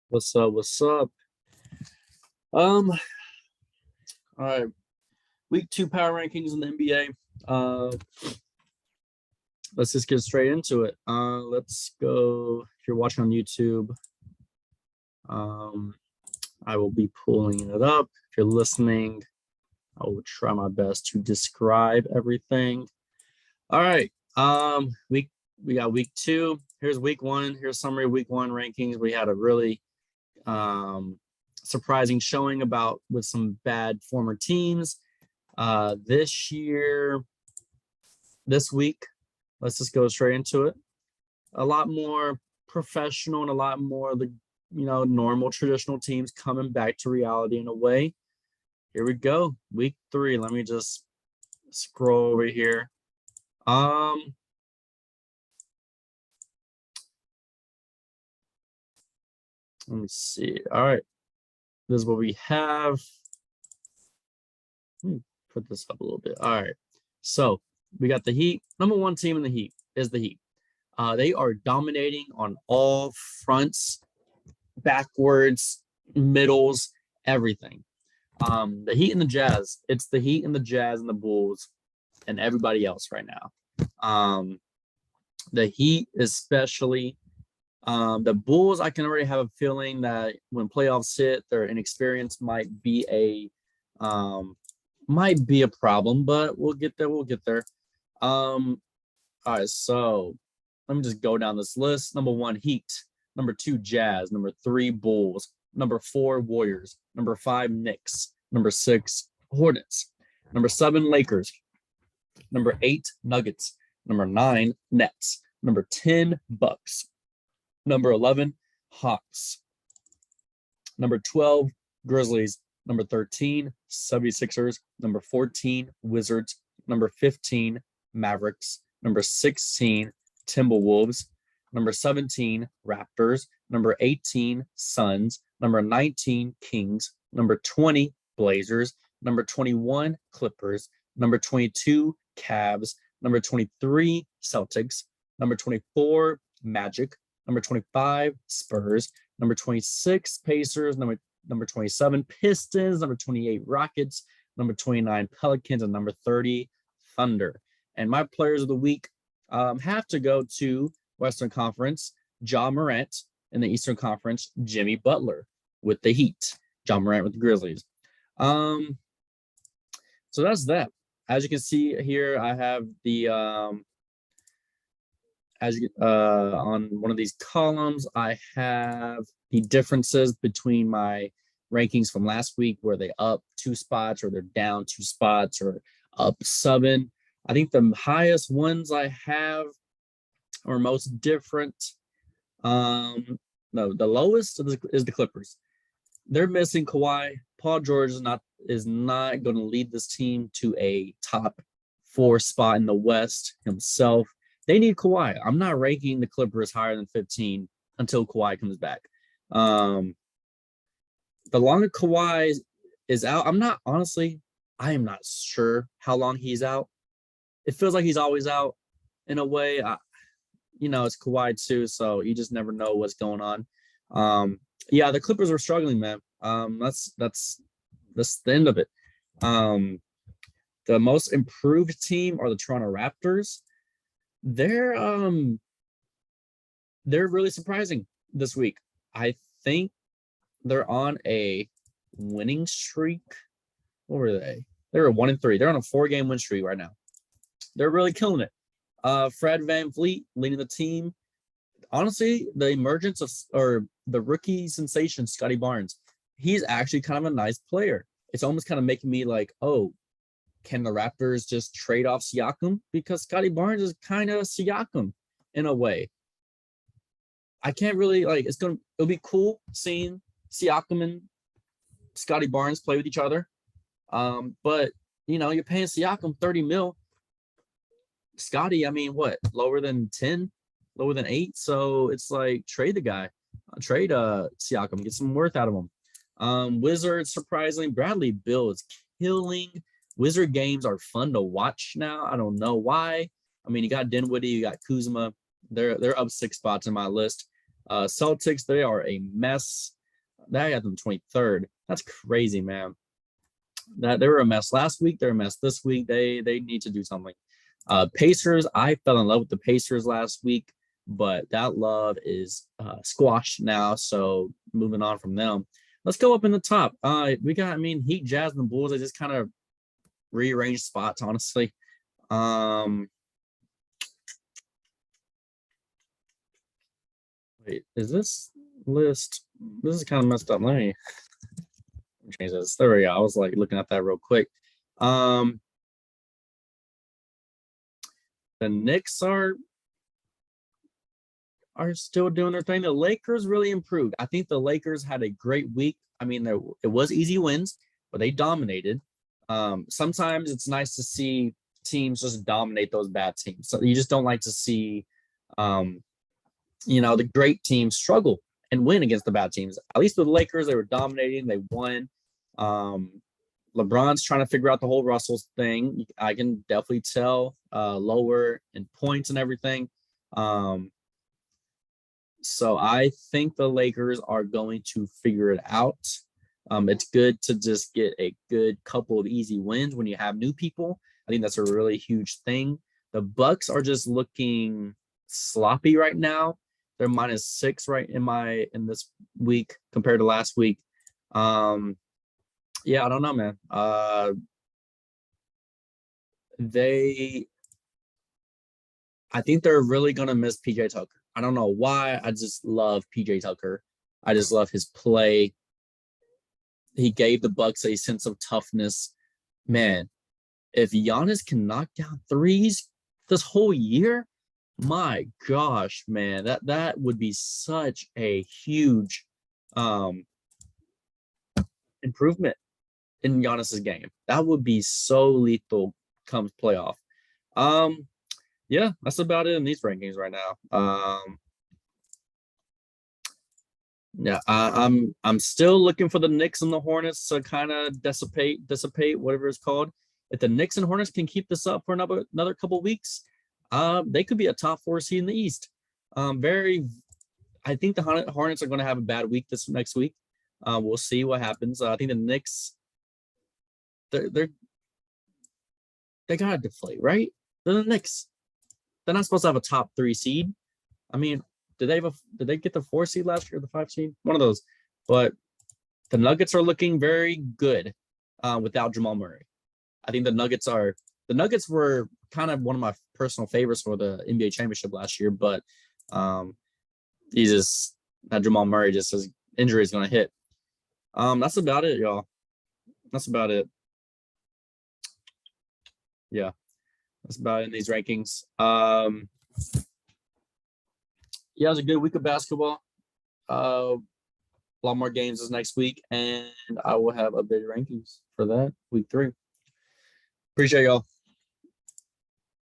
What's up? What's up? Um, all right. Week 2 power rankings in the NBA. Let's just get straight into it. Let's go. If you're watching on YouTube, um, I will be pulling it up. If you're listening, I will try my best to describe everything. All right. We got week 2. Here's week 1. Here's summary of week 1 rankings. We had a really surprising showing about with some bad former teams. This week, let's just go straight into it. A lot more professional and a lot more of the normal traditional teams coming back to reality in a way. Here we go, week 3. Let me just scroll over here. Let me see. All right, this is what we have. Let me put this up a little bit. All right, so we got the Heat. Number 1 team in the Heat is the Heat. They are dominating on all fronts, backwards, middles, everything. The Heat and the Jazz. It's the Heat and the Jazz and the Bulls and everybody else right now. The Heat especially. The Bulls, I can already have a feeling that when playoffs hit, their inexperience might be a problem, but we'll get there. All right, so let me just go down this list. Number 1, Heat. Number 2, Jazz. Number 3, Bulls. Number 4, Warriors. Number 5, Knicks. Number 6, Hornets. Number 7, Lakers. Number 8, Nuggets. Number 9, Nets. Number 10, Bucks. Number 11, Hawks. Number 12, Grizzlies. Number 13, 76ers. Number 14, Wizards. Number 15, Mavericks. Number 16, Timberwolves. Number 17, Raptors. Number 18, Suns. Number 19, Kings. Number 20, Blazers. Number 21, Clippers. Number 22, Cavs. Number 23, Celtics. Number 24, Magic. Number 25, Spurs. Number 26, Pacers. Number 27, Pistons. Number 28, Rockets. Number 29, Pelicans. And number 30, Thunder. And my players of the week have to go to Western Conference, Ja Morant. In the Eastern Conference, Jimmy Butler with the Heat. Ja Morant with the Grizzlies. So that's that. As you can see here, I have the on one of these columns, I have the differences between my rankings from last week, where they up 2 spots or they're down 2 spots or up 7. I think the highest ones I have or most different. No, the lowest is the Clippers. They're missing Kawhi. Paul George is not going to lead this team to a top 4 spot in the West himself. They need Kawhi. I'm not ranking the Clippers higher than 15 until Kawhi comes back. The longer Kawhi is out, I am not sure how long he's out. It feels like he's always out in a way. It's Kawhi too, so you just never know what's going on. Yeah, the Clippers are struggling, man. That's the end of it. The most improved team are the Toronto Raptors. They're really surprising this week. I think they're on a winning streak. What were they? They were 1-3. They're on a 4-game win streak right now. They're really killing it. Fred VanVleet leading the team. Honestly, the emergence of the rookie sensation, Scotty Barnes, he's actually kind of a nice player. It's almost kind of making me like, oh, can the Raptors just trade off Siakam? Because Scotty Barnes is kind of Siakam in a way. I can't really it'll be cool seeing Siakam and Scotty Barnes play with each other. But you're paying Siakam $30 million. Scotty, what? Lower than 10, lower than 8. So it's like trade the guy, trade Siakam, get some worth out of him. Wizards, surprisingly, Bradley Beal is killing. Wizard games are fun to watch now. I don't know why. You got Dinwiddie, you got Kuzma. They're up 6 spots in my list. Celtics, they are a mess. That got them 23rd. That's crazy, man. That they were a mess last week. They're a mess this week. They need to do something. Pacers. I fell in love with the Pacers last week, but that love is squashed now. So moving on from them. Let's go up in the top. We got, Heat, Jazz, and the Bulls. I just kind of rearranged spots, honestly. Wait, is this list? This is kind of messed up. Let me change this. There we go. I was like looking at that real quick. The Knicks are still doing their thing. The Lakers really improved. I think the Lakers had a great week. It was easy wins, but they dominated. Sometimes it's nice to see teams just dominate those bad teams. So you just don't like to see, the great teams struggle and win against the bad teams. At least with the Lakers, they were dominating. They won. LeBron's trying to figure out the whole Russell thing. I can definitely tell lower in points and everything. So I think the Lakers are going to figure it out. It's good to just get a good couple of easy wins when you have new people. I think that's a really huge thing. The Bucks are just looking sloppy right now. They're -6 in this week compared to last week. Yeah, I don't know, man. I think they're really gonna miss PJ Tucker. I don't know why. I just love PJ Tucker. I just love his play. He gave the Bucks a sense of toughness. Man, if Giannis can knock down threes this whole year, my gosh, man, that would be such a huge improvement in Giannis's game. That would be so lethal comes playoff. Yeah, that's about it in these rankings right now. Yeah, I'm still looking for the Knicks and the Hornets to kind of dissipate, whatever it's called. If the Knicks and Hornets can keep this up for another couple weeks, they could be a top 4 seed in the East. I think the Hornets are going to have a bad week this next week. We'll see what happens. I think the Knicks, they gotta deflate, right? They're the Knicks. They're not supposed to have a top 3 seed. Did they get the 4 seed last year, or the 5 seed? One of those. But the Nuggets are looking very good without Jamal Murray. I think the Nuggets were kind of one of my personal favorites for the NBA championship last year, but that Jamal Murray just his injury is going to hit. That's about it, y'all. That's about it. Yeah, that's about it in these rankings. Yeah, it was a good week of basketball. A lot more games this next week, and I will have updated rankings for that week 3. Appreciate y'all.